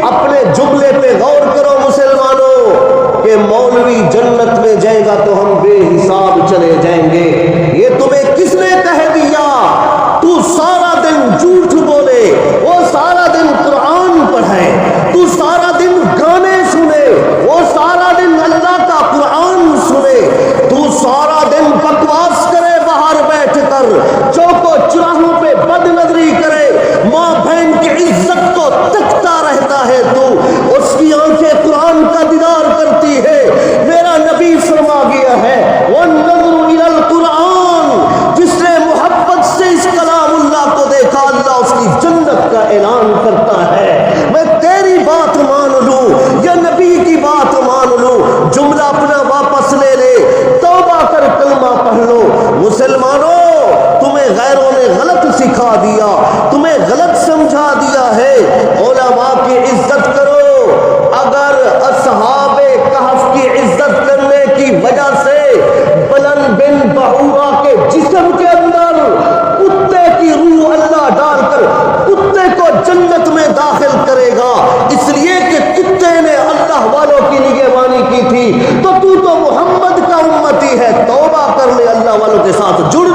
اپنے جملے پہ غور کرو مسلمانوں کہ مولوی جنت میں جائے گا تو ہم بے حساب چلے جائیں گے. یہ تمہیں کس نے کہہ دیا؟ تو سارا دن جھوٹ بولے، وہ سارا دن قرآن پڑھے، تو سارا دن گانے سنے، وہ سارا دن اللہ کا قرآن سنے، تو سارا دن بکواس کرے باہر بیٹھ کر، چوکو چراہوں پہ بد نظری کرے، ماں بہن کی عزت کو تکتا رہتا ہے، تو اس کی آنکھیں قرآن کا دیدار کرتی ہے. میرا نبی فرما گیا ہے وَالنَّظْرُ إِلَى الْقُرْآنِ، جس نے محبت سے اس کلام اللہ کو دیکھا اللہ اس کی جنت کا اعلان کرتا ہے. میں تیری بات مان لوں یا نبی کی بات مان لوں، جملہ اپنا واپس لے لے، توبہ کر کلمہ پڑھ لو. مسلمانوں، تمہیں غیروں نے غلط سکھا دیا، تمہیں غلط سمجھا دیا ہے. علماء کی عزت کرو. اگر اصحاب کہف کی عزت کرنے کی وجہ سے بلند بن بعورہ کے جسم کے اندر کتے کی روح اللہ ڈال کر کتے کو جنت میں داخل کرے گا، اس لیے کہ کتے نے اللہ والوں کی نگہبانی کی تھی، تو محمد کا امتی ہے. توبہ کر لے، اللہ والوں کے ساتھ جڑ